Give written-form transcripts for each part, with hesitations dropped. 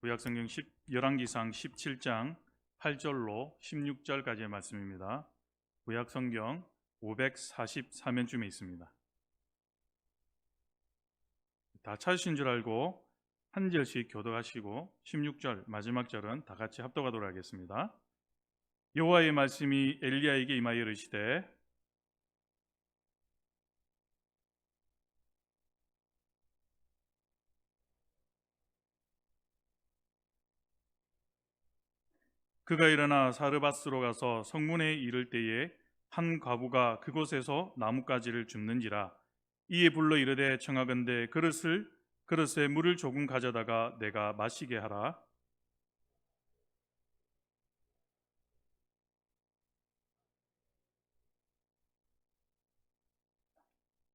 구약성경 열왕기상 17장 8절로 16절까지의 말씀입니다. 구약성경 544면쯤에 있습니다. 다 찾으신 줄 알고 한 절씩 교독하시고 16절 마지막 절은 다 같이 합독하도록 하겠습니다. 여호와의 말씀이 엘리야에게 임하여 이르시되 그가 일어나 사르밧스로 가서 성문에 이를 때에 한 과부가 그곳에서 나뭇가지를 줍는지라. 이에 불러 이르되 청하건대 그릇에 물을 조금 가져다가 내가 마시게 하라.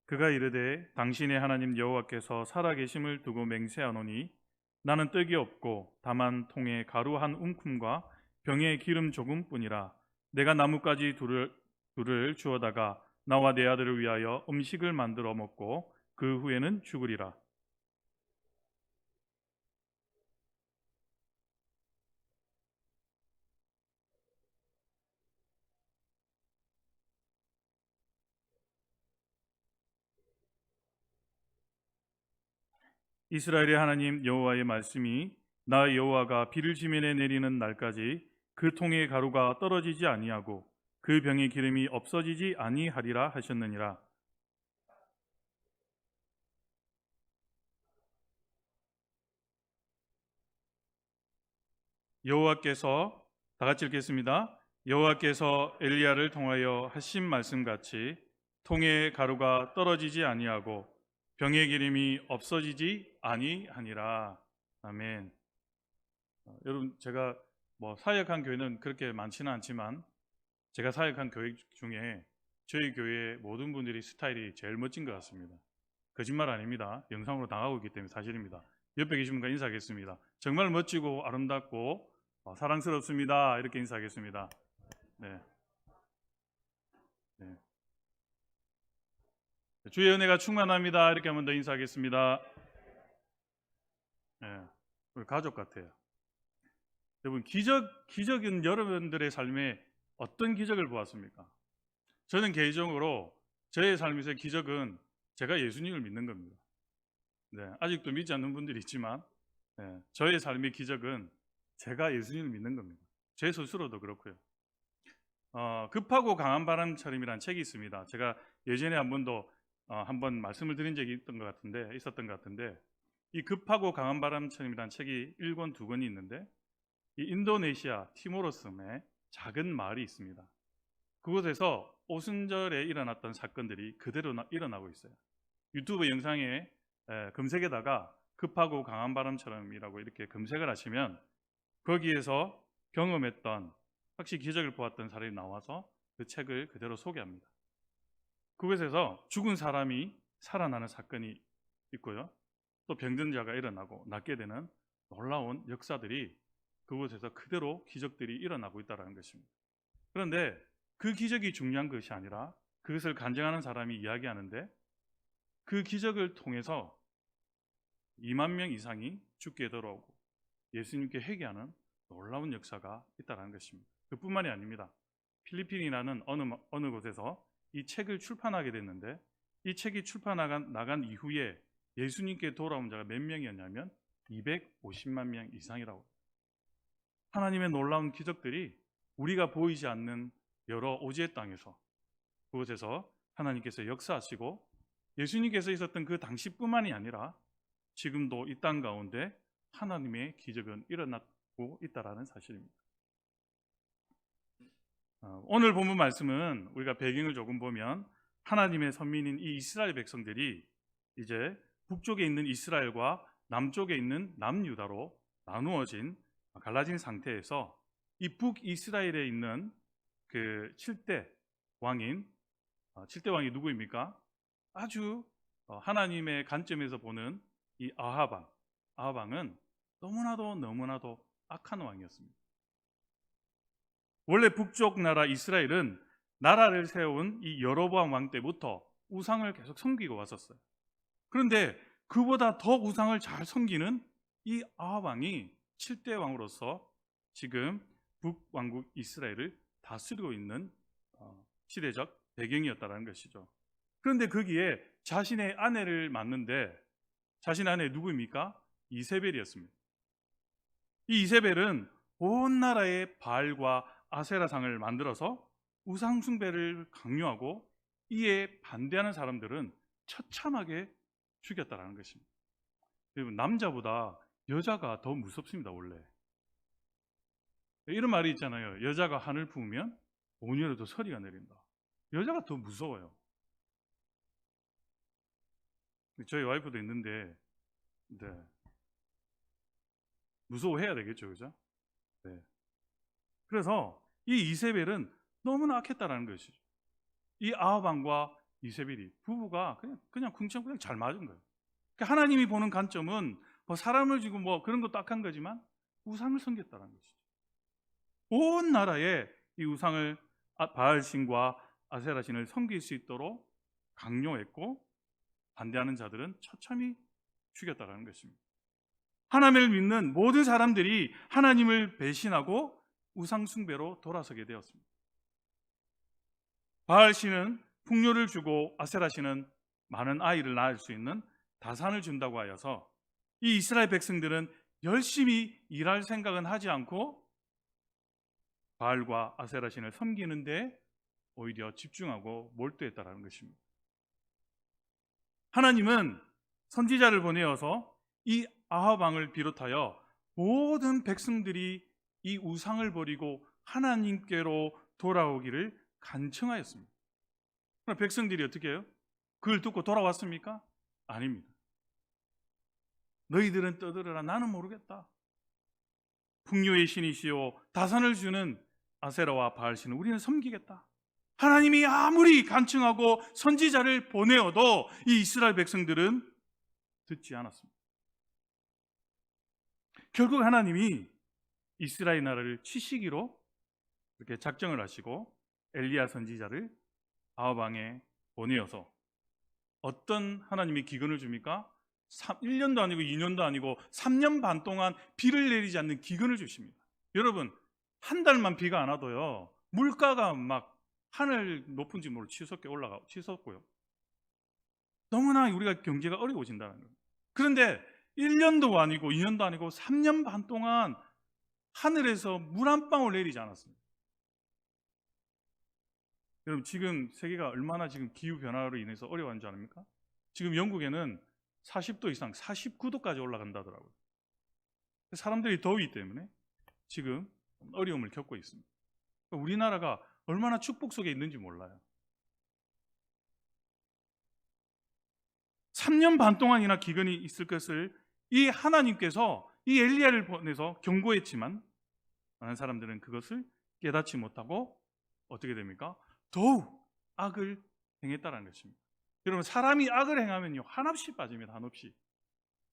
그가 이르되 당신의 하나님 여호와께서 살아계심을 두고 맹세하노니 나는 떡이 없고 다만 통에 가루 한 움큼과 병에 기름 조금뿐이라. 내가 나뭇가지 둘을 주어다가 나와 내 아들을 위하여 음식을 만들어 먹고 그 후에는 죽으리라. 이스라엘의 하나님 여호와의 말씀이 나 여호와가 비를 지면에 내리는 날까지 그 통의 가루가 떨어지지 아니하고 그 병의 기름이 없어지지 아니하리라 하셨느니라. 여호와께서 다 같이 읽겠습니다. 여호와께서 엘리야를 통하여 하신 말씀같이 통의 가루가 떨어지지 아니하고 병의 기름이 없어지지 아니하니라. 아멘. 여러분, 제가 사역한 교회는 그렇게 많지는 않지만 제가 사역한 교회 중에 저희 교회의 모든 분들이 스타일이 제일 멋진 것 같습니다. 거짓말 아닙니다. 영상으로 당하고 있기 때문에 사실입니다. 옆에 계신 분과 인사하겠습니다. 정말 멋지고 아름답고 사랑스럽습니다. 이렇게 인사하겠습니다. 네. 네. 주의 은혜가 충만합니다. 이렇게 한번 더 인사하겠습니다. 네. 우리 가족 같아요. 여러분, 기적은 여러분들의 삶에 어떤 기적을 보았습니까? 저는 개인적으로 저의 삶에서 기적은 제가 예수님을 믿는 겁니다. 네, 아직도 믿지 않는 분들이 있지만 저의 삶의 기적은 제가 예수님을 믿는 겁니다. 제 스스로도 그렇고요. 급하고 강한 바람처럼이라는 책이 있습니다. 제가 예전에 한번 말씀을 드린 적이 있었던 것 같은데 이 급하고 강한 바람처럼이라는 책이 1권 2권이 있는데 이 인도네시아 티모르섬에 작은 마을이 있습니다. 그곳에서 오순절에 일어났던 사건들이 그대로 일어나고 있어요. 유튜브 영상에 검색에다가 급하고 강한 바람처럼이라고 이렇게 검색을 하시면 거기에서 경험했던 확실히 기적을 보았던 사람이 나와서 그 책을 그대로 소개합니다. 그곳에서 죽은 사람이 살아나는 사건이 있고요. 또 병든 자가 일어나고 낫게 되는 놀라운 역사들이 그곳에서 그대로 기적들이 일어나고 있다는 것입니다. 그런데 그 기적이 중요한 것이 아니라 그것을 간증하는 사람이 이야기하는데 그 기적을 통해서 2만 명 이상이 죽게 돌아오고 예수님께 회개하는 놀라운 역사가 있다는 것입니다. 그뿐만이 아닙니다. 필리핀이라는 어느 곳에서 이 책을 출판하게 됐는데 이 책이 나간 이후에 예수님께 돌아온 자가 몇 명이었냐면 250만 명 이상이라고. 하나님의 놀라운 기적들이 우리가 보이지 않는 여러 오지의 땅에서 그곳에서 하나님께서 역사하시고 예수님께서 있었던 그 당시뿐만이 아니라 지금도 이 땅 가운데 하나님의 기적은 일어나고 있다는 사실입니다. 오늘 본문 말씀은 우리가 배경을 조금 보면 하나님의 선민인 이 이스라엘 백성들이 이제 북쪽에 있는 이스라엘과 남쪽에 있는 남유다로 갈라진 상태에서 이 북이스라엘에 있는 그 7대 왕이 누구입니까? 아주 하나님의 관점에서 보는 이 아하방은 너무나도 악한 왕이었습니다. 원래 북쪽 나라 이스라엘은 나라를 세운 이 여로보암 왕 때부터 우상을 계속 섬기고 왔었어요. 그런데 그보다 더 우상을 잘 섬기는 이 아합 왕이 7대 왕으로서 지금 북왕국 이스라엘을 다스리고 있는 시대적 배경이었다는 것이죠. 그런데 거기에 자신의 아내를 맡는데 자신의 아내 누구입니까? 이세벨이었습니다. 이 이세벨은 온 나라에 바알과 아세라상을 만들어서 우상 숭배를 강요하고 이에 반대하는 사람들은 처참하게 죽였다라는 것입니다. 여러분, 남자보다 여자가 더 무섭습니다. 원래 이런 말이 있잖아요. 여자가 한을 품으면 온유에도 서리가 내린다. 여자가 더 무서워요. 저희 와이프도 있는데 네. 무서워해야 되겠죠, 그죠? 네. 그래서 이 이세벨은 너무나 악했다라는 것이죠. 이 아하방과 이세벨이 부부가 그냥 궁창 잘 맞은 거예요. 그러니까 하나님이 보는 관점은 뭐 사람을 지고 뭐 그런 것도 악한 거지만 우상을 섬겼다는 것이죠. 온 나라에 이 우상을 바알신과 아세라신을 섬길 수 있도록 강요했고 반대하는 자들은 처참히 죽였다라는 것입니다. 하나님을 믿는 모든 사람들이 하나님을 배신하고 우상 숭배로 돌아서게 되었습니다. 바알신은 풍요를 주고 아세라신은 많은 아이를 낳을 수 있는 다산을 준다고 하여서 이 이스라엘 백성들은 열심히 일할 생각은 하지 않고 바알과 아세라신을 섬기는데 오히려 집중하고 몰두했다는 것입니다. 하나님은 선지자를 보내어서 이 아하방을 비롯하여 모든 백성들이 이 우상을 버리고 하나님께로 돌아오기를 간청하였습니다. 그럼 백성들이 어떻게 해요? 그걸 듣고 돌아왔습니까? 아닙니다. 너희들은 떠들어라. 나는 모르겠다. 풍요의 신이시오 다산을 주는 아세라와 바알신을 우리는 섬기겠다. 하나님이 아무리 간청하고 선지자를 보내어도 이 이스라엘 백성들은 듣지 않았습니다. 결국 하나님이 이스라엘 나라를 치시기로 이렇게 작정을 하시고 엘리야 선지자를 아하방에 보내어서 어떤 하나님이 기근을 줍니까? 1년도 아니고 2년도 아니고 3년 반 동안 비를 내리지 않는 기근을 주십니다. 여러분, 한 달만 비가 안 와도요 물가가 막 하늘 높은 집으로 치솟고요. 너무나 우리가 경제가 어려워진다는 거예요. 그런데 1년도 아니고 2년도 아니고 3년 반 동안 하늘에서 물 한 방울 내리지 않았습니다. 여러분, 지금 세계가 얼마나 지금 기후 변화로 인해서 어려워하는 줄 아닙니까? 지금 영국에는 40도 이상 49도까지 올라간다더라고요. 사람들이 더위 때문에 지금 어려움을 겪고 있습니다. 우리나라가 얼마나 축복 속에 있는지 몰라요. 3년 반 동안이나 기근이 있을 것을 이 하나님께서 이 엘리야를 보내서 경고했지만 많은 사람들은 그것을 깨닫지 못하고 어떻게 됩니까? 더욱 악을 행했다는 것입니다. 여러분, 사람이 악을 행하면요 한없이 빠집니다. 한없이.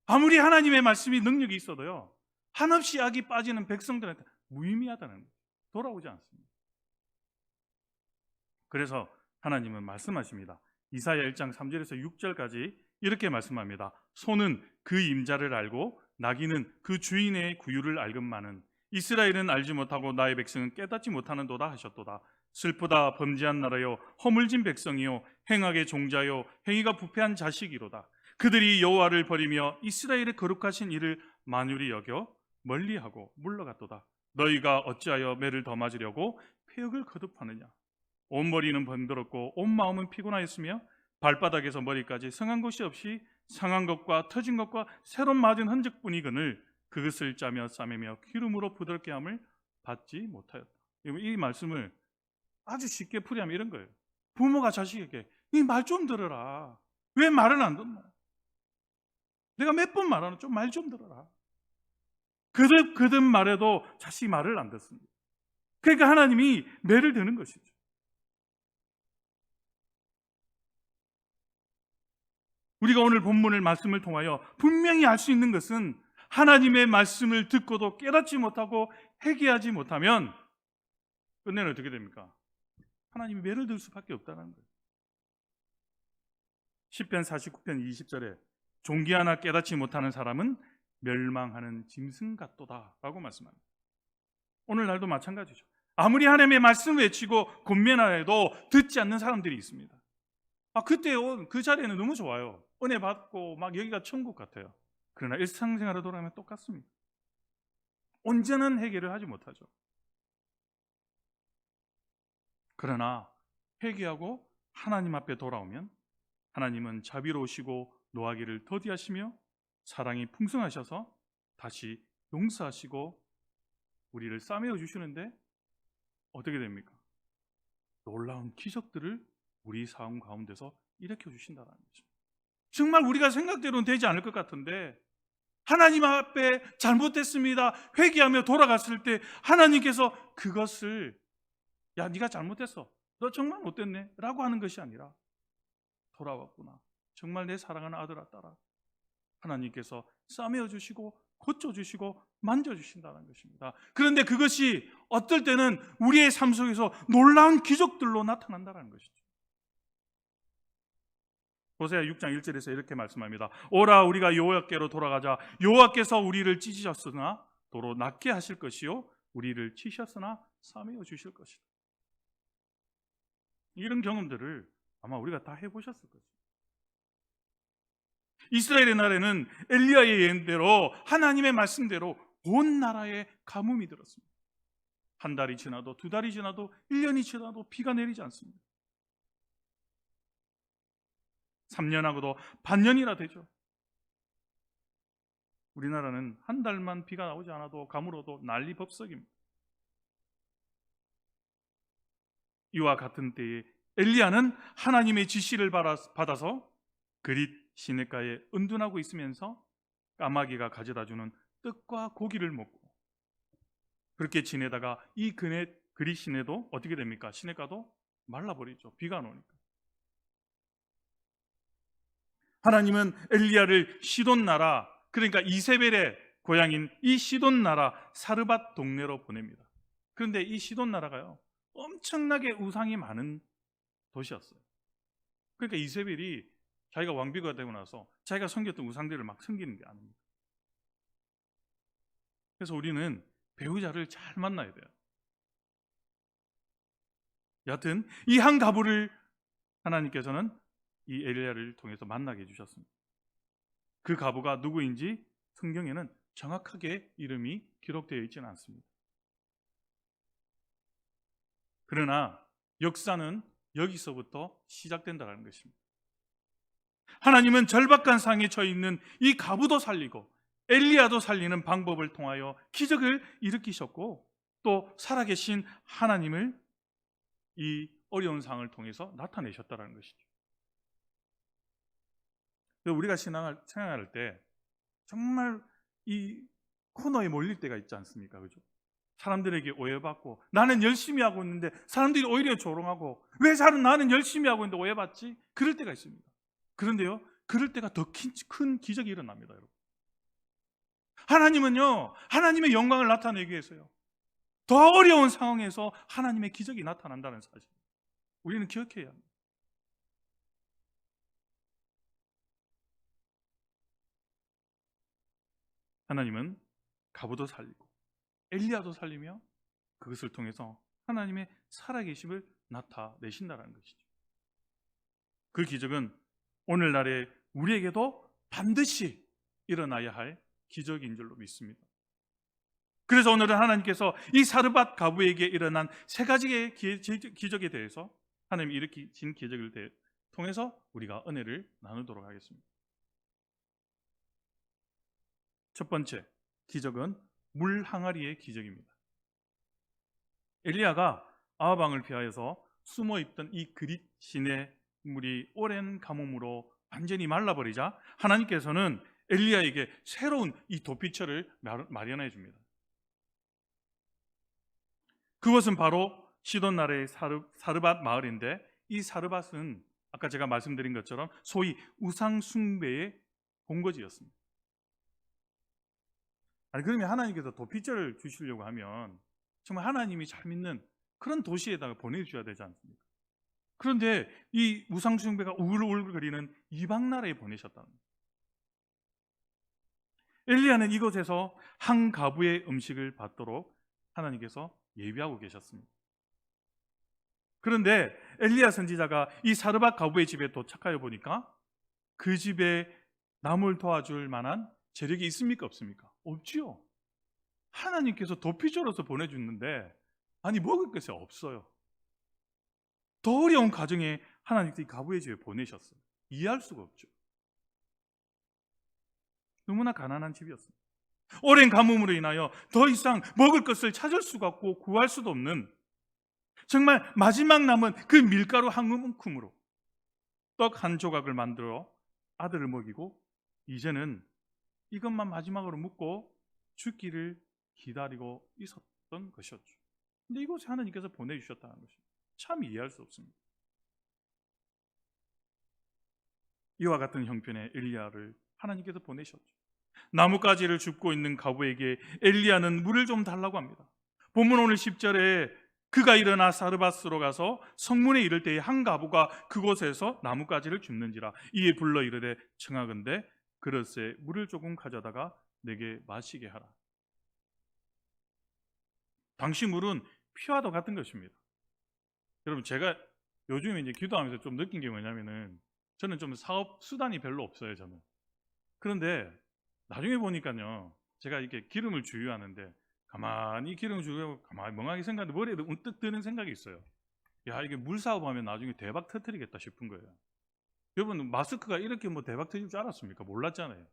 아무리 하나님의 말씀이 능력이 있어도요 한없이 악이 빠지는 백성들한테 무의미하다는 거예요. 돌아오지 않습니다. 그래서 하나님은 말씀하십니다. 이사야 1장 3절에서 6절까지 이렇게 말씀합니다. 소는 그 임자를 알고 나귀는 그 주인의 구유를 알건만은 이스라엘은 알지 못하고 나의 백성은 깨닫지 못하는도다 하셨도다. 슬프다 범죄한 나라요 허물진 백성이요 행악의 종자요 행위가 부패한 자식이로다. 그들이 여호와를 버리며 이스라엘의 거룩하신 이를 만유리 여겨 멀리하고 물러갔도다. 너희가 어찌하여 매를 더 맞으려고 폐역을 거듭하느냐. 온 머리는 번들었고 온 마음은 피곤하였으며 발바닥에서 머리까지 성한 것이 없이 상한 것과 터진 것과 새로 맞은 흔적뿐이거늘 그것을 짜며 싸매며 기름으로 부드럽게 함을 받지 못하였다. 이 말씀을 아주 쉽게 풀이하면 이런 거예요. 부모가 자식에게 이 말 좀 들어라. 왜 말을 안 듣노? 내가 몇 번 말하는 좀 말 좀 들어라. 거듭 말해도 자식이 말을 안 듣습니다. 그러니까 하나님이 매를 드는 것이죠. 우리가 오늘 본문을 말씀을 통하여 분명히 알 수 있는 것은 하나님의 말씀을 듣고도 깨닫지 못하고 회개하지 못하면 끝내는 어떻게 됩니까? 하나님이 매를 들 수밖에 없다는 거예요. 시편 49편 20절에 종기 하나 깨닫지 못하는 사람은 멸망하는 짐승 같도다라고 말씀합니다. 오늘날도 마찬가지죠. 아무리 하나님의 말씀을 외치고 권면하려 해도 듣지 않는 사람들이 있습니다. 그때 그 자리에는 너무 좋아요. 은혜 받고 막 여기가 천국 같아요. 그러나 일상생활에 돌아가면 똑같습니다. 온전한 해결을 하지 못하죠. 그러나 회개하고 하나님 앞에 돌아오면 하나님은 자비로우시고 노하기를 더디하시며 사랑이 풍성하셔서 다시 용서하시고 우리를 싸매어 주시는데 어떻게 됩니까? 놀라운 기적들을 우리 삶 가운데서 일으켜 주신다는 거죠. 정말 우리가 생각대로는 되지 않을 것 같은데 하나님 앞에 잘못했습니다 회개하며 돌아갔을 때 하나님께서 그것을 야 네가 잘못했어 너 정말 못됐네 라고 하는 것이 아니라 돌아왔구나 정말 내 사랑하는 아들아 딸아 하나님께서 싸매어 주시고 고쳐주시고 만져주신다는 것입니다. 그런데 그것이 어떨 때는 우리의 삶 속에서 놀라운 기적들로 나타난다는 것이죠. 호세아 6장 1절에서 이렇게 말씀합니다. 오라 우리가 여호와께로 돌아가자. 여호와께서 우리를 찢으셨으나 도로 낫게 하실 것이요 우리를 치셨으나 싸매어 주실 것이다. 이런 경험들을 아마 우리가 다 해보셨을 것입니다. 이스라엘의 날에는 엘리야의 예언대로 하나님의 말씀대로 온 나라에 가뭄이 들었습니다. 한 달이 지나도 두 달이 지나도 1년이 지나도 비가 내리지 않습니다. 3년하고도 반년이나 되죠. 우리나라는 한 달만 비가 나오지 않아도 가물어도 난리법석입니다. 이와 같은 때에 엘리야는 하나님의 지시를 받아서 그릿 시냇가에 은둔하고 있으면서 까마귀가 가져다주는 떡과 고기를 먹고 그렇게 지내다가 이 그릿 시내도 어떻게 됩니까? 시냇가도 말라버리죠. 비가 안 오니까. 하나님은 엘리야를 시돈 나라, 그러니까 이세벨의 고향인 이 시돈 나라 사르밧 동네로 보냅니다. 그런데 이 시돈 나라가요 엄청나게 우상이 많은 도시였어요. 그러니까 이세벨이 자기가 왕비가 되고 나서 자기가 섬겼던 우상들을 막 섬기는 게 아닙니다. 그래서 우리는 배우자를 잘 만나야 돼요. 여하튼 이 한 가부를 하나님께서는 이 엘리야를 통해서 만나게 해주셨습니다. 그 가부가 누구인지 성경에는 정확하게 이름이 기록되어 있지는 않습니다. 그러나 역사는 여기서부터 시작된다는 것입니다. 하나님은 절박한 상에 처해 있는 이 가부도 살리고 엘리야도 살리는 방법을 통하여 기적을 일으키셨고 또 살아계신 하나님을 이 어려운 상을 통해서 나타내셨다는 것이죠. 우리가 신앙을 생각할 때 정말 이 코너에 몰릴 때가 있지 않습니까? 그죠? 사람들에게 오해받고 나는 열심히 하고 있는데 사람들이 오히려 조롱하고 왜 나는 열심히 하고 있는데 오해받지? 그럴 때가 있습니다. 그런데요, 그럴 때가 더 큰 기적이 일어납니다, 여러분. 하나님은요, 하나님의 영광을 나타내기 위해서요, 더 어려운 상황에서 하나님의 기적이 나타난다는 사실, 우리는 기억해야 합니다. 하나님은 가부도 살리고 엘리야도 살리며 그것을 통해서 하나님의 살아계심을 나타내신다는 것이죠. 그 기적은 오늘날의 우리에게도 반드시 일어나야 할 기적인 줄로 믿습니다. 그래서 오늘은 하나님께서 이 사르밧 가부에게 일어난 세 가지의 기적에 대해서 하나님이 일으키신 기적을 통해서 우리가 은혜를 나누도록 하겠습니다. 첫 번째 기적은 물 항아리의 기적입니다. 엘리야가 아하방을 피하여서 숨어있던 이 그릿 시내 물이 오랜 가뭄으로 완전히 말라버리자 하나님께서는 엘리야에게 새로운 이 도피처를 마련해 줍니다. 그것은 바로 시돈 나라의 사르밧 마을인데 이 사르밧은 아까 제가 말씀드린 것처럼 소위 우상 숭배의 본거지였습니다. 아니 그러면 하나님께서 도피처를 주시려고 하면 정말 하나님이 잘 믿는 그런 도시에다가 보내주셔야 되지 않습니까? 그런데 이 우상 숭배가 우글우글거리는 이방 나라에 보내셨다는 거예요. 엘리야는 이곳에서 한 가부의 음식을 받도록 하나님께서 예비하고 계셨습니다. 그런데 엘리야 선지자가 이 사르밧 가부의 집에 도착하여 보니까 그 집에 남을 도와줄 만한 재력이 있습니까? 없습니까? 없지요. 하나님께서 도피조로서 보내주는데 아니 먹을 것이 없어요. 더 어려운 가정에 하나님께서 이 가부의 집에 보내셨어요. 이해할 수가 없죠. 너무나 가난한 집이었습니다. 오랜 가뭄으로 인하여 더 이상 먹을 것을 찾을 수가 없고 구할 수도 없는, 정말 마지막 남은 그 밀가루 한 움큼으로 떡 한 조각을 만들어 아들을 먹이고 이제는 이것만 마지막으로 묻고 죽기를 기다리고 있었던 것이었죠. 근데 이곳에 하나님께서 보내주셨다는 것이 참 이해할 수 없습니다. 이와 같은 형편의 엘리야를 하나님께서 보내셨죠. 나뭇가지를 줍고 있는 가부에게 엘리야는 물을 좀 달라고 합니다. 본문 오늘 10절에 그가 일어나 사르밧으로 가서 성문에 이를 때에 한 가부가 그곳에서 나뭇가지를 줍는지라. 이에 불러 이르되 청하건대 그릇에 물을 조금 가져다가 내게 마시게 하라. 당시 물은 피와도 같은 것입니다. 여러분, 제가 요즘에 이제 기도하면서 좀 느낀 게 뭐냐면은, 저는 좀 사업 수단이 별로 없어요, 저는. 그런데 나중에 보니까요, 제가 이렇게 기름을 주유하는데 가만히 기름을 주유하고 가만히 멍하게 생각하는데 머리에 문득 드는 생각이 있어요. 야, 이게 물 사업하면 나중에 대박 터뜨리겠다 싶은 거예요. 여러분, 마스크가 이렇게 뭐 대박 터질 줄 알았습니까? 몰랐잖아요.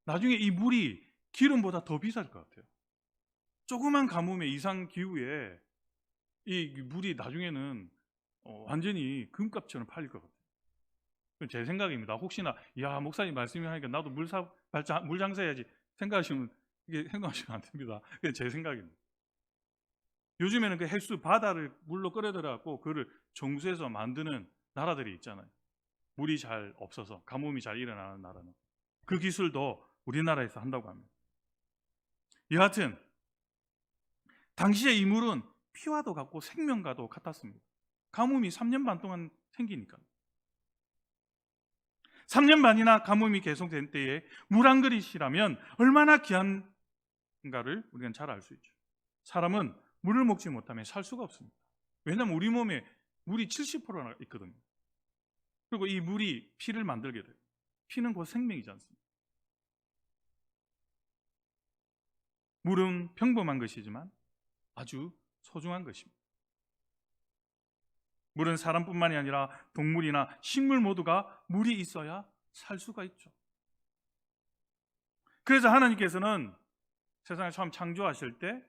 나중에 이 물이 기름보다 더 비쌀 것 같아요. 조그만 가뭄의 이상 기후에 이 물이 나중에는 완전히 금값처럼 팔릴 것 같아요. 그건 제 생각입니다. 혹시나 야, 목사님 말씀이 하니까 나도 물 장사해야지 생각하시면 이게 행동하시면 안 됩니다. 그게 제 생각입니다. 요즘에는 그 해수 바다를 물로 끌어들여갖고 그를 정수해서 만드는 나라들이 있잖아요. 물이 잘 없어서 가뭄이 잘 일어나는 나라는 그 기술도 우리나라에서 한다고 합니다. 여하튼 당시에 이 물은 피와도 같고 생명과도 같았습니다. 가뭄이 3년 반 동안 생기니까 3년 반이나 가뭄이 계속된 때에 물 한 그릇이라면 얼마나 귀한가를 우리는 잘 알 수 있죠. 사람은 물을 먹지 못하면 살 수가 없습니다. 왜냐하면 우리 몸에 물이 70%나 있거든요. 그리고 이 물이 피를 만들게 돼요. 피는 곧 생명이지 않습니까? 물은 평범한 것이지만 아주 소중한 것입니다. 물은 사람뿐만이 아니라 동물이나 식물 모두가 물이 있어야 살 수가 있죠. 그래서 하나님께서는 세상을 처음 창조하실 때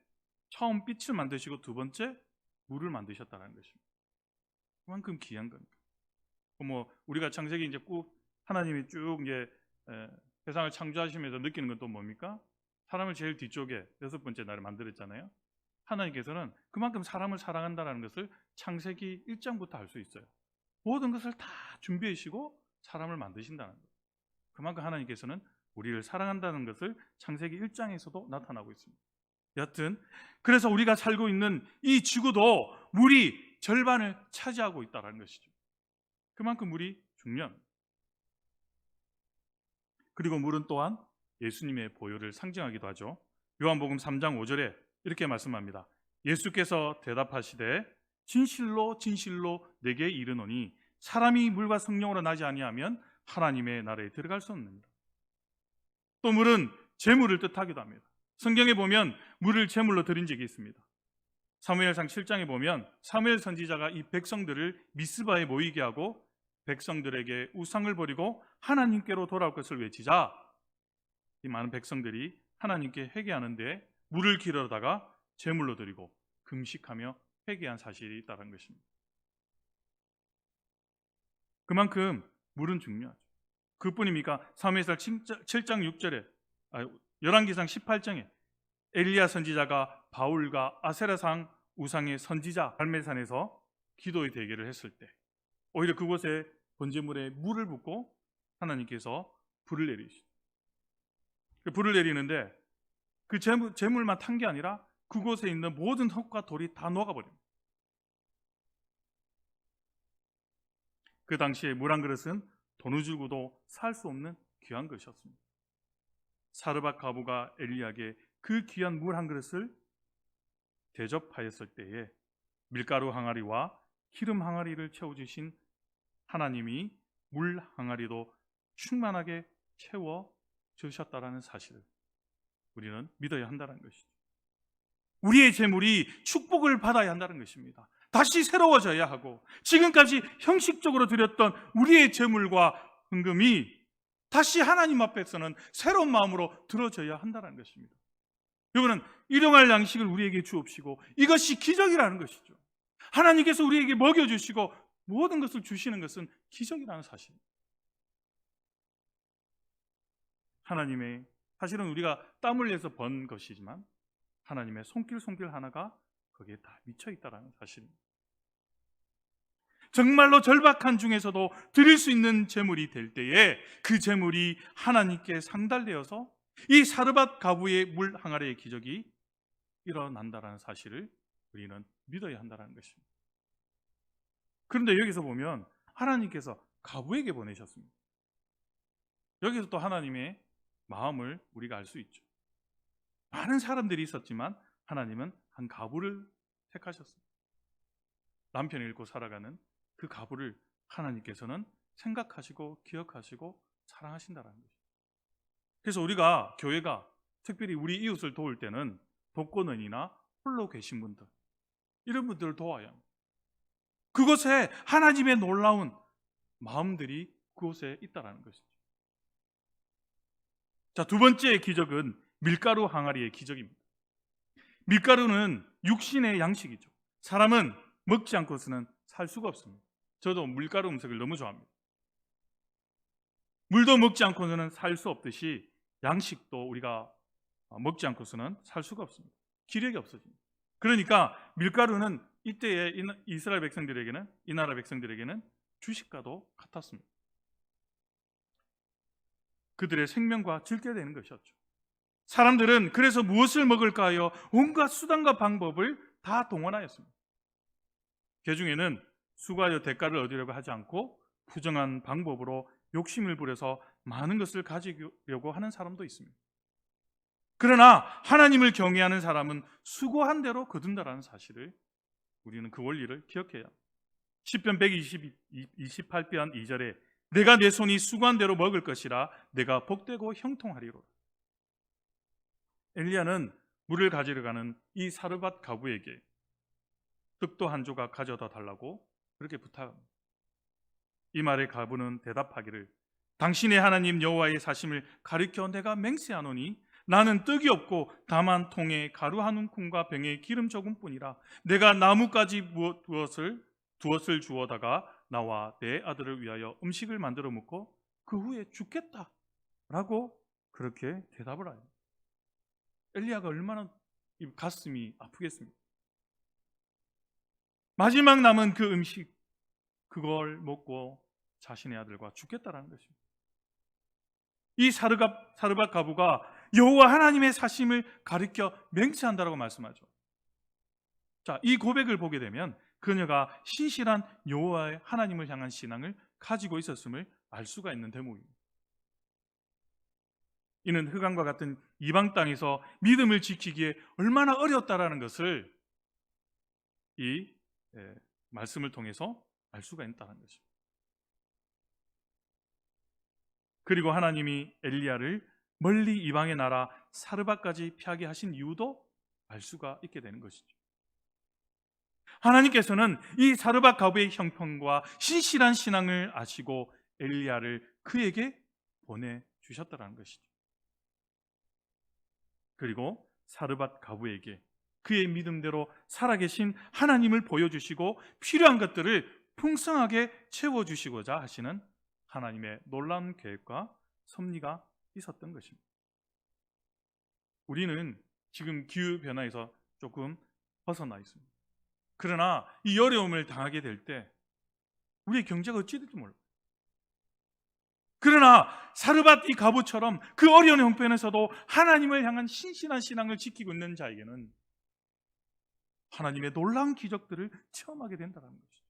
처음 빛을 만드시고 두 번째 물을 만드셨다는 것입니다. 그만큼 귀한 겁니다. 뭐 우리가 창세기 이제 꼭 하나님이 쭉 이제 세상을 창조하시면서 느끼는 건 또 뭡니까? 사람을 제일 뒤쪽에 6번째 날에 만들었잖아요. 하나님께서는 그만큼 사람을 사랑한다는 것을 창세기 1장부터 알 수 있어요. 모든 것을 다 준비하시고 사람을 만드신다는 거예요. 그만큼 하나님께서는 우리를 사랑한다는 것을 창세기 1장에서도 나타나고 있습니다. 여튼 그래서 우리가 살고 있는 이 지구도 물이 절반을 차지하고 있다는 것이죠. 그만큼 물이 중요합니다. 그리고 물은 또한 예수님의 보혈을 상징하기도 하죠. 요한복음 3장 5절에 이렇게 말씀합니다. 예수께서 대답하시되 진실로 진실로 내게 이르노니 사람이 물과 성령으로 나지 아니하면 하나님의 나라에 들어갈 수 없느니라. 또 물은 제물을 뜻하기도 합니다. 성경에 보면 물을 제물로 드린 적이 있습니다. 사무엘상 7장에 보면 사무엘 선지자가 이 백성들을 미스바에 모이게 하고 백성들에게 우상을 버리고 하나님께로 돌아올 것을 외치자 이 많은 백성들이 하나님께 회개하는데 물을 기르다가 제물로 드리고 금식하며 회개한 사실이 있다는 것입니다. 그만큼 물은 중요하죠. 그뿐입니까? 사무엘상 7장 6절에 열왕기상 18장에 엘리야 선지자가 바울과 아세라상 우상의 선지자 갈멜산에서 기도의 대결을 했을 때 오히려 그곳에 번제물에 물을 붓고 하나님께서 불을 내리시죠. 불을 내리는데 그 제물만 탄 게 아니라 그곳에 있는 모든 흙과 돌이 다 녹아버립니다. 그 당시에 물 한 그릇은 돈을 주고도 살 수 없는 귀한 것이었습니다. 사르밧 과부가 엘리야에게 그 귀한 물 한 그릇을 대접하였을 때에 밀가루 항아리와 기름 항아리를 채워주신 하나님이 물 항아리도 충만하게 채워 주셨다라는 사실을 우리는 믿어야 한다는 것이죠. 우리의 재물이 축복을 받아야 한다는 것입니다. 다시 새로워져야 하고 지금까지 형식적으로 드렸던 우리의 재물과 헌금이 다시 하나님 앞에서는 새로운 마음으로 들어져야 한다는 것입니다. 여러분은 일용할 양식을 우리에게 주옵시고 이것이 기적이라는 것이죠. 하나님께서 우리에게 먹여주시고 모든 것을 주시는 것은 기적이라는 사실입니다. 하나님의, 사실은 우리가 땀을 내서 번 것이지만 하나님의 손길 하나가 거기에 다 미쳐 있다는 사실입니다. 정말로 절박한 중에서도 드릴 수 있는 재물이 될 때에 그 재물이 하나님께 상달되어서 이 사르밧 과부의 물 항아리의 기적이 일어난다는 사실을 우리는 믿어야 한다는 것입니다. 그런데 여기서 보면 하나님께서 과부에게 보내셨습니다. 여기서 또 하나님의 마음을 우리가 알 수 있죠. 많은 사람들이 있었지만 하나님은 한 과부를 택하셨습니다. 남편을 잃고 살아가는 그 과부를 하나님께서는 생각하시고 기억하시고 사랑하신다는 것입니다. 그래서 우리가 교회가 특별히 우리 이웃을 도울 때는 독거노인이나 홀로 계신 분들, 이런 분들을 도와야 합니다. 그곳에 하나님의 놀라운 마음들이 그곳에 있다는 것이죠. 자, 두 번째 기적은 밀가루 항아리의 기적입니다. 밀가루는 육신의 양식이죠. 사람은 먹지 않고서는 살 수가 없습니다. 저도 밀가루 음식을 너무 좋아합니다. 물도 먹지 않고서는 살 수 없듯이 양식도 우리가 먹지 않고서는 살 수가 없습니다. 기력이 없어집니다. 그러니까 밀가루는 이때의 이스라엘 백성들에게는, 이 나라 백성들에게는 주식과도 같았습니다. 그들의 생명과 질게되는 것이었죠. 사람들은 그래서 무엇을 먹을까 하여 온갖 수단과 방법을 다 동원하였습니다. 그 중에는 수고하여 대가를 얻으려고 하지 않고 부정한 방법으로 욕심을 부려서 많은 것을 가지려고 하는 사람도 있습니다. 그러나 하나님을 경외하는 사람은 수고한 대로 거둔다라는 사실을 우리는 그 원리를 기억해야 합니다. 시편 128편 2절에 내가 내 손이 수고한 대로 먹을 것이라 내가 복되고 형통하리로라. 엘리야는 물을 가지러 가는 이 사르밧 과부에게 떡도 한 조각 가져다 달라고 그렇게 부탁합니다. 이 말에 과부는 대답하기를 당신의 하나님 여호와의 사심을 가리켜 내가 맹세하노니 나는 떡이 없고 다만 통에 가루 한 움큼과 병에 기름 조금뿐이라 내가 나뭇가지 두엇을 주워다가 나와 내 아들을 위하여 음식을 만들어 먹고 그 후에 죽겠다라고 그렇게 대답을 해요. 엘리야가 얼마나 가슴이 아프겠습니까? 마지막 남은 그 음식, 그걸 먹고 자신의 아들과 죽겠다라는 것입니다. 이 사르밧 과부가 여호와 하나님의 사심을 가리켜 맹세한다라고 말씀하죠. 자, 이 고백을 보게 되면 그녀가 신실한 여호와의 하나님을 향한 신앙을 가지고 있었음을 알 수가 있는 대목입니다. 이는 흑암과 같은 이방 땅에서 믿음을 지키기에 얼마나 어려웠다라는 것을 이 말씀을 통해서 알 수가 있다는 것입니다. 그리고 하나님이 엘리야를 멀리 이방의 나라 사르밧까지 피하게 하신 이유도 알 수가 있게 되는 것이죠. 하나님께서는 이 사르밧 과부의 형편과 신실한 신앙을 아시고 엘리야를 그에게 보내주셨다는 것이죠. 그리고 사르밧 과부에게 그의 믿음대로 살아계신 하나님을 보여주시고 필요한 것들을 풍성하게 채워주시고자 하시는 하나님의 놀라운 계획과 섭리가 있었던 것입니다. 우리는 지금 기후변화에서 조금 벗어나 있습니다. 그러나 이 어려움을 당하게 될 때 우리의 경제가 어찌 될지 몰라요. 그러나 사르밧 이 과부처럼 그 어려운 형편에서도 하나님을 향한 신실한 신앙을 지키고 있는 자에게는 하나님의 놀라운 기적들을 체험하게 된다는 것이죠.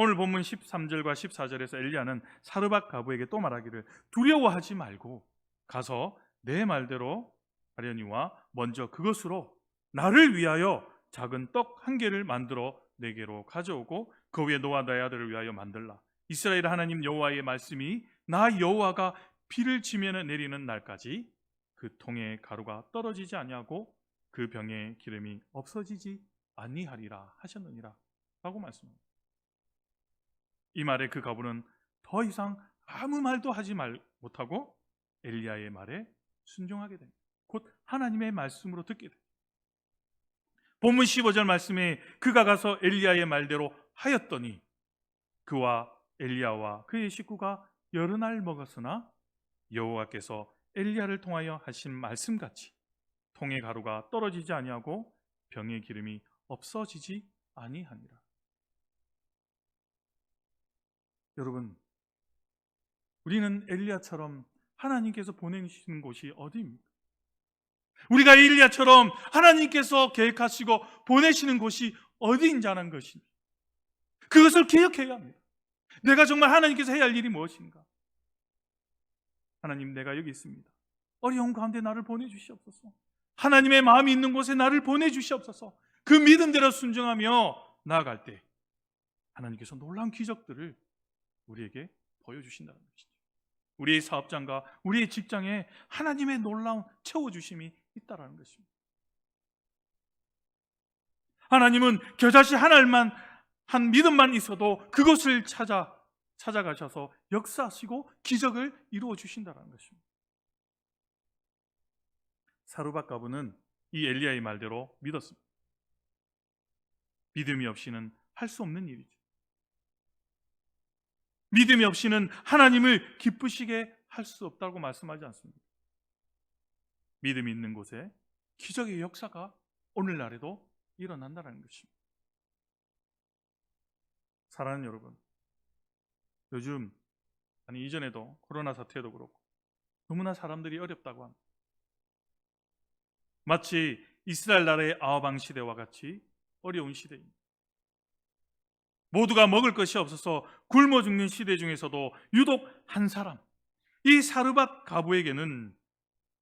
오늘 본문 13절과 14절에서 엘리야는 사르밧 가부에게 또 말하기를 두려워하지 말고 가서 내 말대로 하려니와 먼저 그것으로 나를 위하여 작은 떡 한 개를 만들어 내게로 가져오고 그 위에 너와 내 아들을 위하여 만들라. 이스라엘 하나님 여호와의 말씀이 나 여호와가 비를 치면 내리는 날까지 그 통에 가루가 떨어지지 아니하고 그 병에 기름이 없어지지 아니하리라 하셨느니라 라고 말씀합니다. 이 말에 그 가부는 더 이상 아무 말도 하지 못하고 엘리야의 말에 순종하게 됩니다. 곧 하나님의 말씀으로 듣게 됩니다. 본문 15절 말씀에 그가 가서 엘리야의 말대로 하였더니 그와 엘리야와 그의 식구가 여러 날 먹었으나 여호와께서 엘리야를 통하여 하신 말씀같이 통의 가루가 떨어지지 아니하고 병의 기름이 없어지지 아니하니라. 여러분, 우리는 엘리야처럼 하나님께서 보내시는 곳이 어디입니까? 우리가 엘리야처럼 하나님께서 계획하시고 보내시는 곳이 어디인지 아는 것입니다. 그것을 기억해야 합니다. 내가 정말 하나님께서 해야 할 일이 무엇인가? 하나님, 내가 여기 있습니다. 어려운 가운데 나를 보내주시옵소서. 하나님의 마음이 있는 곳에 나를 보내주시옵소서. 그 믿음대로 순종하며 나아갈 때 하나님께서 놀라운 기적들을 우리에게 보여주신다는 것이죠. 우리의 사업장과 우리의 직장에 하나님의 놀라운 채워주심이 있다는 것입니다. 하나님은 겨자씨 하나만 한 믿음만 있어도 그것을 찾아가셔서 역사하시고 기적을 이루어 주신다는 것입니다. 사르밧 가부는 이 엘리야의 말대로 믿었습니다. 믿음이 없이는 할 수 없는 일이죠. 믿음이 없이는 하나님을 기쁘시게 할 수 없다고 말씀하지 않습니다. 믿음이 있는 곳에 기적의 역사가 오늘날에도 일어난다는 것입니다. 사랑하는 여러분, 요즘 이전에도 코로나 사태도 그렇고 너무나 사람들이 어렵다고 합니다. 마치 이스라엘 나라의 아하방 시대와 같이 어려운 시대입니다. 모두가 먹을 것이 없어서 굶어 죽는 시대 중에서도 유독 한 사람, 이 사르밧 가부에게는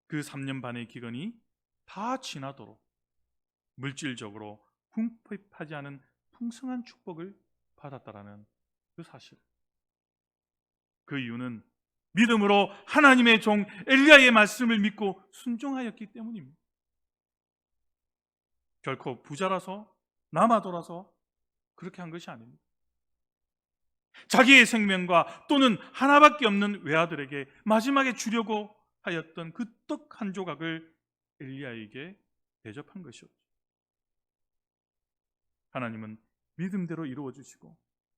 그 3년 반의 기근이 다 지나도록 물질적으로 궁핍하지 않은 풍성한 축복을 받았다라는 그 사실. 그 이유는 믿음으로 하나님의 종 엘리야의 말씀을 믿고 순종하였기 때문입니다. 결코 부자라서 남아돌아서 그렇게 한 것이 아닙니다. 자기의 생명과 또는 하나밖에 없는 외아들에게 마지막에 주려고 하였던 그 떡 한 조각을 엘리야에게 대접한 것이었죠. 하나님은 믿음대로 이루어 주시고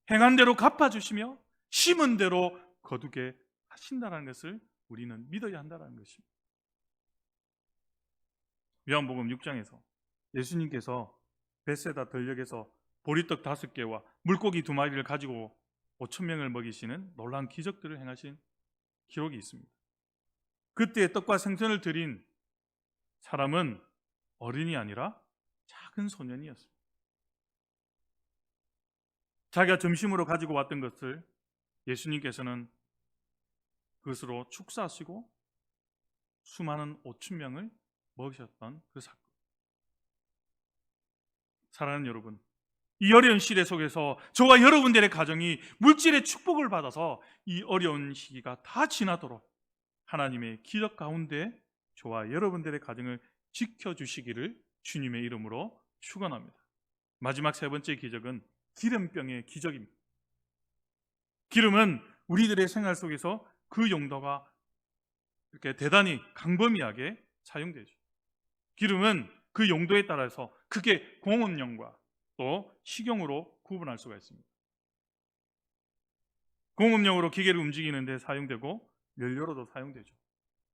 행한 대로 갚아 주시며 심은 대로 거두게 하신다는 것을 우리는 믿어야 한다는 것입니다. 요한복음 6장에서 예수님께서 벳세다 들녘에서 보리떡 5개와 물고기 2마리를 가지고 5,000명을 먹이시는 놀라운 기적들을 행하신 기록이 있습니다. 그때 떡과 생선을 드린 사람은 어린이 아니라 작은 소년이었습니다. 자기가 점심으로 가지고 왔던 것을 예수님께서는 그것으로 축사하시고 수많은 5,000명을 먹이셨던 그 사건. 사랑하는 여러분, 이 어려운 시대 속에서 저와 여러분들의 가정이 물질의 축복을 받아서 이 어려운 시기가 다 지나도록 하나님의 기적 가운데 저와 여러분들의 가정을 지켜주시기를 주님의 이름으로 축원합니다. 마지막 3번째 기적은 기름병의 기적입니다. 기름은 우리들의 생활 속에서 그 용도가 이렇게 대단히 광범위하게 사용되죠. 기름은 그 용도에 따라서 크게 공업용과 또 식용으로 구분할 수가 있습니다. 공업용으로 기계를 움직이는 데 사용되고 연료로도 사용되죠.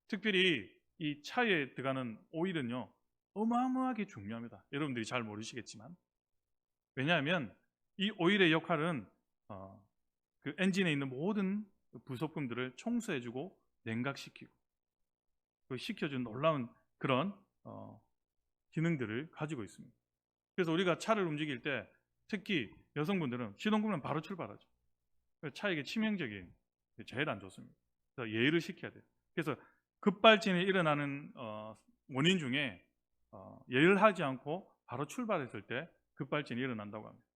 특별히 이 차에 들어가는 오일은요, 어마어마하게 중요합니다. 여러분들이 잘 모르시겠지만, 왜냐하면 이 오일의 역할은 그 엔진에 있는 모든 부속품들을 청소해주고 냉각시키고 식혀준 놀라운 그런 기능들을 가지고 있습니다. 그래서 우리가 차를 움직일 때 특히 여성분들은 시동 걸면 바로 출발하죠. 차에게 치명적인, 제일 안 좋습니다. 그래서 예의를 시켜야 돼요. 그래서 급발진이 일어나는 원인 중에 예의를 하지 않고 바로 출발했을 때 급발진이 일어난다고 합니다.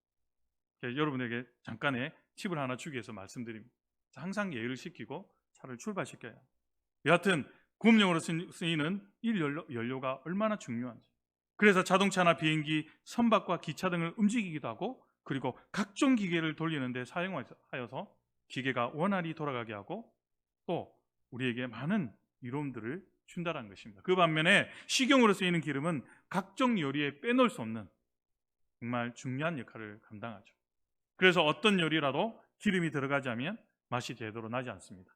여러분에게 잠깐의 팁을 하나 주기 위해서 말씀드립니다. 항상 예의를 시키고 차를 출발시켜야 해요. 여하튼 구업용으로 쓰이는 이 연료가 얼마나 중요한지. 그래서 자동차나 비행기, 선박과 기차 등을 움직이기도 하고, 그리고 각종 기계를 돌리는 데 사용하여서 기계가 원활히 돌아가게 하고, 또 우리에게 많은 이로움들을 준다는 것입니다. 그 반면에 식용으로 쓰이는 기름은 각종 요리에 빼놓을 수 없는 정말 중요한 역할을 감당하죠. 그래서 어떤 요리라도 기름이 들어가지 않으면 맛이 제대로 나지 않습니다.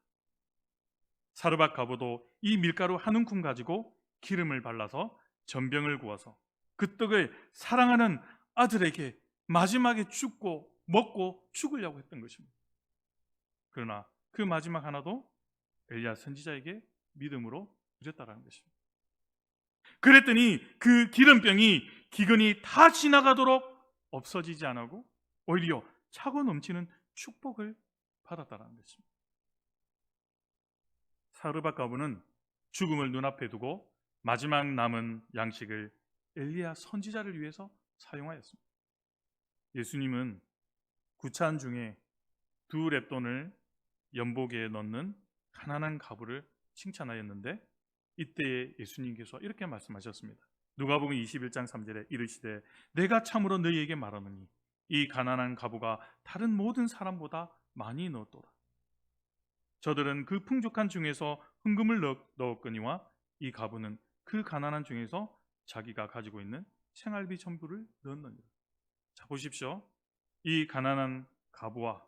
사르밧 가부도 이 밀가루 한 움큼 가지고 기름을 발라서 전병을 구워서 그 떡을 사랑하는 아들에게 마지막에 먹고 죽으려고 했던 것입니다. 그러나 그 마지막 하나도 엘리야 선지자에게 믿음으로 드렸다는 것입니다. 그랬더니 그 기름병이 기근이 다 지나가도록 없어지지 않고 오히려 차고 넘치는 축복을 받았다는 것입니다. 사르밧 가부는 죽음을 눈앞에 두고 마지막 남은 양식을 엘리야 선지자를 위해서 사용하였습니다. 예수님은 구찬 중에 2렙돈을 연복에 넣는 가난한 가부를 칭찬하였는데, 이때에 예수님께서 이렇게 말씀하셨습니다. 누가복음 21장 3절에 이르시되 내가 참으로 너희에게 말하노니 이 가난한 가부가 다른 모든 사람보다 많이 넣었도다. 저들은 그 풍족한 중에서 헌금을 넣었거니와 이 가부는 그 가난한 중에서 자기가 가지고 있는 생활비 전부를 넣었느니라. 자, 보십시오. 이 가난한 가부와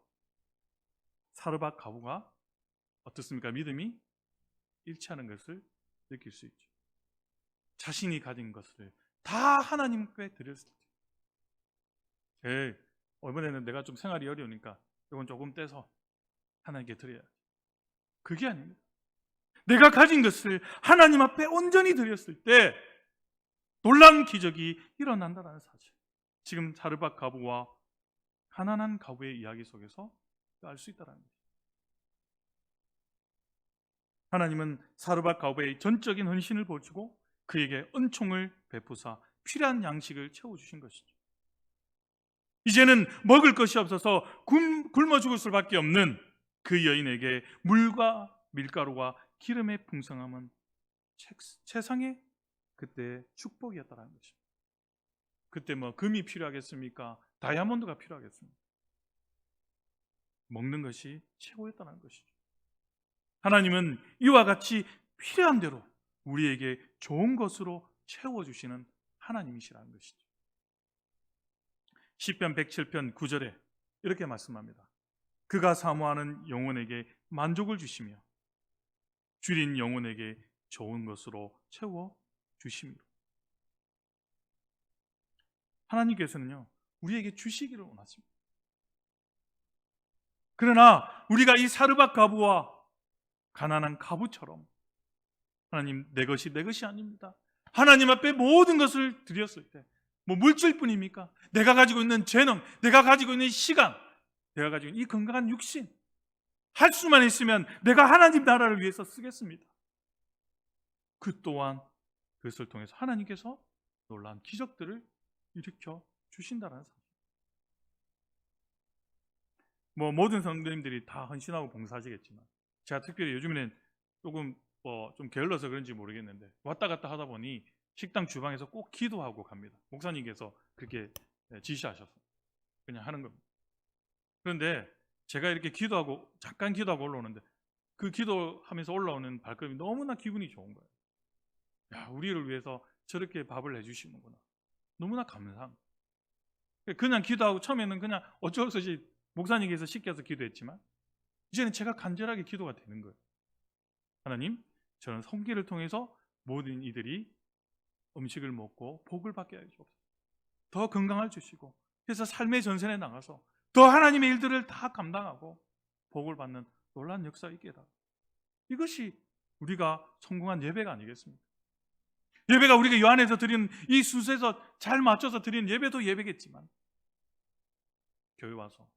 사르밧 가부가 어떻습니까? 믿음이 일치하는 것을 느낄 수 있죠. 자신이 가진 것을 다 하나님께 드렸을 때, 이번에는 내가 좀 생활이 어려우니까 이건 조금 떼서 하나님께 드려야 돼. 그게 아닙니다. 내가 가진 것을 하나님 앞에 온전히 드렸을 때 놀라운 기적이 일어난다는 사실, 지금 사르밧 가부와 가난한 가부의 이야기 속에서 알 수 있다는 거죠. 하나님은 사르밧 가부의 전적인 헌신을 보시고 그에게 은총을 베푸사 필요한 양식을 채워주신 것이죠. 이제는 먹을 것이 없어서 굶어 죽을 수밖에 없는 그 여인에게 물과 밀가루와 기름의 풍성함은 세상의 그때 축복이었다는 것입니다. 그때 금이 필요하겠습니까? 다이아몬드가 필요하겠습니까? 먹는 것이 최고였다는 것이죠. 하나님은 이와 같이 필요한 대로 우리에게 좋은 것으로 채워주시는 하나님이시라는 것이죠. 시편 107편 9절에 이렇게 말씀합니다. 그가 사모하는 영혼에게 만족을 주시며 줄인 영혼에게 좋은 것으로 채워주심이로. 하나님께서는요, 우리에게 주시기를 원하십니다. 그러나 우리가 이 사르밧 가부와 가난한 가부처럼 하나님, 내 것이 내 것이 아닙니다. 하나님 앞에 모든 것을 드렸을 때 물질뿐입니까? 내가 가지고 있는 재능, 내가 가지고 있는 시간, 내가 가지고 있는 이 건강한 육신, 할 수만 있으면 내가 하나님 나라를 위해서 쓰겠습니다. 그 또한 그것을 통해서 하나님께서 놀라운 기적들을 일으켜 주신다는 사실. 모든 성도님들이 다 헌신하고 봉사하시겠지만, 제가 특별히 요즘에는 조금 좀 게을러서 그런지 모르겠는데 왔다 갔다 하다 보니 식당 주방에서 꼭 기도하고 갑니다. 목사님께서 그렇게 지시하셔서 그냥 하는 겁니다. 그런데 제가 이렇게 잠깐 기도하고 올라오는데 그 기도하면서 올라오는 발걸음이 너무나 기분이 좋은 거예요. 야, 우리를 위해서 저렇게 밥을 해주시는구나. 너무나 감사합니다. 그냥 기도하고, 처음에는 그냥 어쩔 수 없이 목사님께서 시켜서 기도했지만 이제는 제가 간절하게 기도가 되는 거예요. 하나님, 저는 성기를 통해서 모든 이들이 음식을 먹고 복을 받게 해주옵소서. 더 건강을 주시고, 그래서 삶의 전선에 나가서 더 하나님의 일들을 다 감당하고 복을 받는 놀라운 역사가 있게 해달라. 이것이 우리가 성공한 예배가 아니겠습니까? 예배가 우리가 요 안에서 드리는 이 순서에서 잘 맞춰서 드리는 예배도 예배겠지만 교회 와서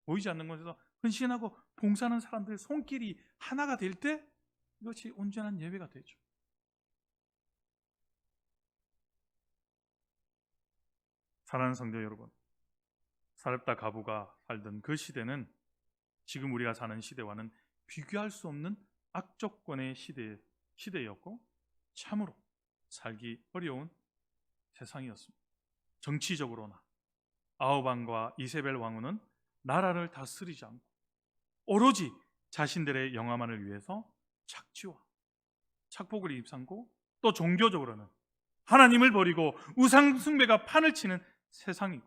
보이지 않는 곳에서 헌신하고 봉사하는 사람들의 손길이 하나가 될 때 이것이 온전한 예배가 되죠. 사랑하는 성도 여러분, 사렙다 가부가 살던 그 시대는 지금 우리가 사는 시대와는 비교할 수 없는 악조건의 시대였고 참으로 살기 어려운 세상이었습니다. 정치적으로나 아하방과 이세벨 왕후는 나라를 다스리지 않고 오로지 자신들의 영화만을 위해서 착취와 착복을 입삼고 또 종교적으로는 하나님을 버리고 우상 숭배가 판을 치는 세상이고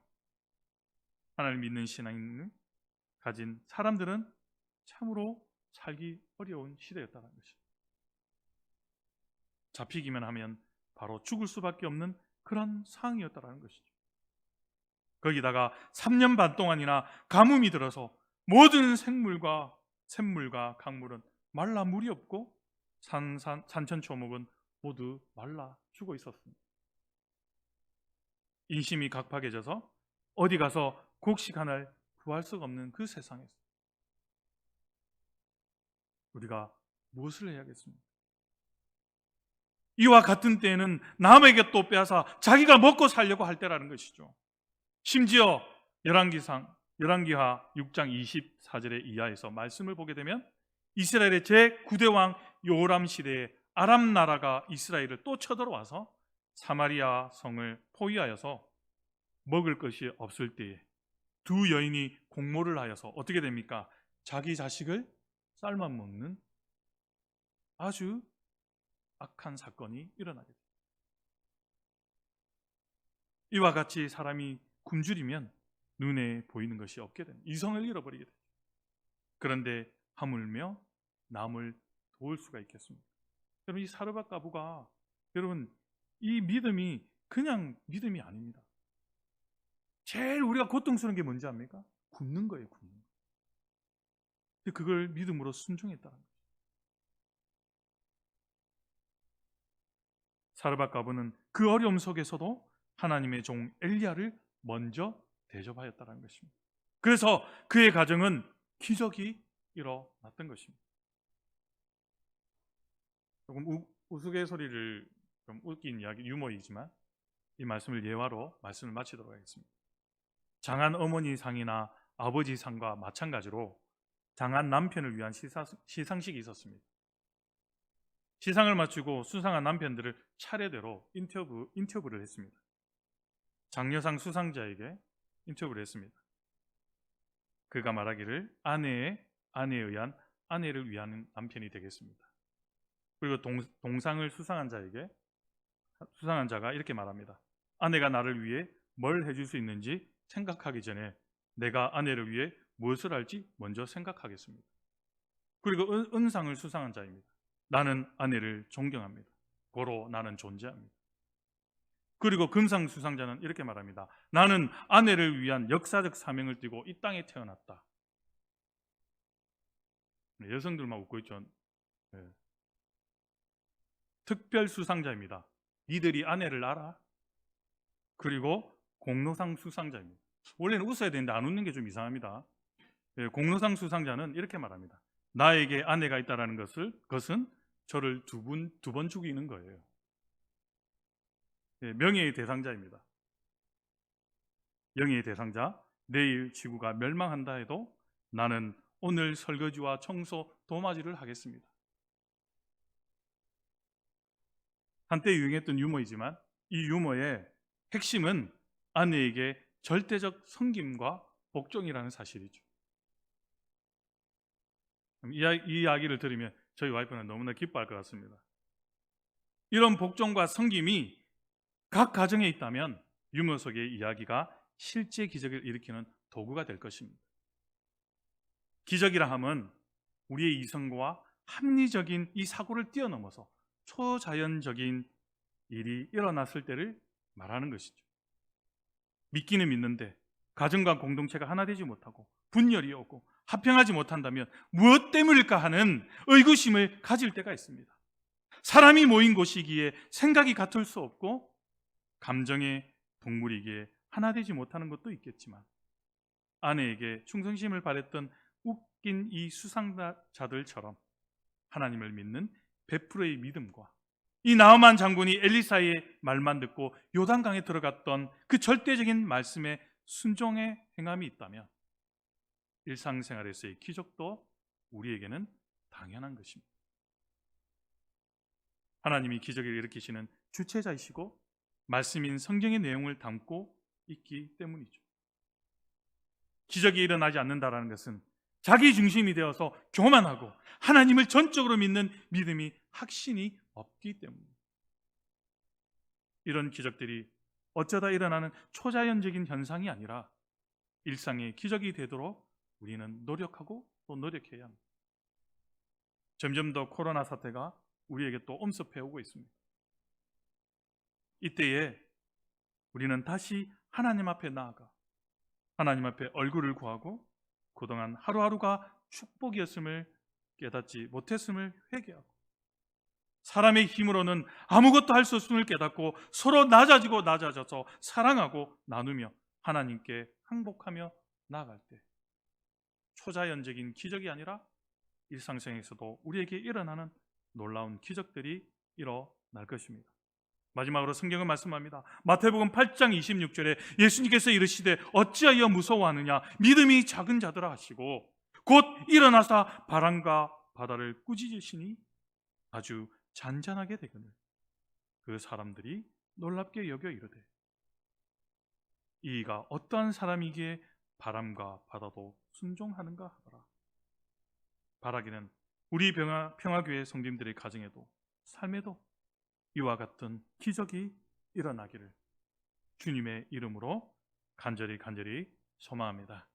하나님을 믿는 신앙을 가진 사람들은 참으로 살기 어려운 시대였다는 것입니다. 잡히기만 하면 바로 죽을 수밖에 없는 그런 상황이었다는 것이죠. 거기다가 3년 반 동안이나 가뭄이 들어서 모든 생물과 샘물과 강물은 말라 물이 없고 산천초목은 모두 말라 죽어 있었습니다. 인심이 각박해져서 어디 가서 곡식 하나를 구할 수가 없는 그 세상에서 우리가 무엇을 해야겠습니까? 이와 같은 때에는 남에게 또 빼앗아 자기가 먹고 살려고 할 때라는 것이죠. 심지어 열왕기하 6장 24절의 이하에서 말씀을 보게 되면 이스라엘의 제9대 왕 요람 시대에 아람 나라가 이스라엘을 또 쳐들어와서 사마리아 성을 포위하여서 먹을 것이 없을 때에 두 여인이 공모를 하여서 어떻게 됩니까? 자기 자식을 삶아 먹는 아주 악한 사건이 일어나게 됩니다. 이와 같이 사람이 굶주리면 눈에 보이는 것이 없게 됩니다. 이성을 잃어버리게 됩니다. 그런데 하물며 남을 도울 수가 있겠습니까? 여러분, 이 사르밧 가부가 여러분 이 믿음이 그냥 믿음이 아닙니다. 제일 우리가 고통스러운 게 뭔지 압니까? 굶는 거예요, 굶는 거. 근데 그걸 믿음으로 순종했다는 거예요. 사르밧 가부는 그 어려움 속에서도 하나님의 종 엘리야를 먼저 대접하였다는 것입니다. 그래서 그의 가정은 기적이 일어났던 것입니다. 조금 우스갯소리를 좀 웃긴 이야기, 유머이지만 이 말씀을 예화로 말씀을 마치도록 하겠습니다. 장한 어머니 상이나 아버지 상과 마찬가지로 장한 남편을 위한 시상식이 있었습니다. 시상을 마치고 수상한 남편들을 차례대로 인터뷰를 했습니다. 장려상 수상자에게 인터뷰를 했습니다. 그가 말하기를 아내에 의한 아내를 위한 남편이 되겠습니다. 그리고 동상을 수상한 자가 이렇게 말합니다. 아내가 나를 위해 뭘 해줄 수 있는지 생각하기 전에 내가 아내를 위해 무엇을 할지 먼저 생각하겠습니다. 그리고 은상을 수상한 자입니다. 나는 아내를 존경합니다. 고로 나는 존재합니다. 그리고 금상 수상자는 이렇게 말합니다. 나는 아내를 위한 역사적 사명을 띠고 이 땅에 태어났다. 여성들만 웃고 있죠. 네. 특별 수상자입니다. 니들이 아내를 알아? 그리고 공로상 수상자입니다. 원래는 웃어야 되는데 안 웃는 게 좀 이상합니다. 네, 공로상 수상자는 이렇게 말합니다. 나에게 아내가 있다는 것은 저를 두 번 죽이는 거예요. 네, 명예의 대상자입니다. 명예의 대상자, 내일 지구가 멸망한다 해도 나는 오늘 설거지와 청소, 도마질을 하겠습니다. 한때 유행했던 유머이지만 이 유머의 핵심은 아내에게 절대적 섬김과 복종이라는 사실이죠. 이 이야기를 들으면 저희 와이프는 너무나 기뻐할 것 같습니다. 이런 복종과 섬김이 각 가정에 있다면 유머 속의 이야기가 실제 기적을 일으키는 도구가 될 것입니다. 기적이라 함은 우리의 이성과 합리적인 이 사고를 뛰어넘어서 초자연적인 일이 일어났을 때를 말하는 것이죠. 믿기는 믿는데 가정과 공동체가 하나 되지 못하고 분열이 오고 합평하지 못한다면 무엇 때문일까 하는 의구심을 가질 때가 있습니다. 사람이 모인 곳이기에 생각이 같을 수 없고 감정의 동물이기에 하나 되지 못하는 것도 있겠지만 아내에게 충성심을 바랬던 웃긴 이 수상자들처럼 하나님을 믿는 100%의 믿음과 이 나아만 장군이 엘리사의 말만 듣고 요단강에 들어갔던 그 절대적인 말씀에 순종의 행함이 있다면 일상생활에서의 기적도 우리에게는 당연한 것입니다. 하나님이 기적을 일으키시는 주체자이시고 말씀인 성경의 내용을 담고 있기 때문이죠. 기적이 일어나지 않는다는 것은 자기 중심이 되어서 교만하고 하나님을 전적으로 믿는 믿음이 확신이 없기 때문입니다. 이런 기적들이 어쩌다 일어나는 초자연적인 현상이 아니라 일상의 기적이 되도록 우리는 노력하고 또 노력해야 합니다. 점점 더 코로나 사태가 우리에게 또 엄습해 오고 있습니다. 이때에 우리는 다시 하나님 앞에 나아가 하나님 앞에 얼굴을 구하고 그동안 하루하루가 축복이었음을 깨닫지 못했음을 회개하고 사람의 힘으로는 아무것도 할 수 없음을 깨닫고 서로 낮아져서 사랑하고 나누며 하나님께 항복하며 나아갈 때 초자연적인 기적이 아니라 일상생에서도 우리에게 일어나는 놀라운 기적들이 일어날 것입니다. 마지막으로 성경은 말씀합니다. 마태복음 8장 26절에 예수님께서 이르시되 어찌하여 무서워하느냐 믿음이 작은 자들아 하시고 곧 일어나사 바람과 바다를 꾸짖으시니 아주 잔잔하게 되거늘 그 사람들이 놀랍게 여겨 이르되 이가 어떠한 사람이기에 바람과 바다도 순종하는가 하더라. 바라기는 우리 평화교회 성도님들의 가정에도 삶에도 이와 같은 기적이 일어나기를 주님의 이름으로 간절히 소망합니다.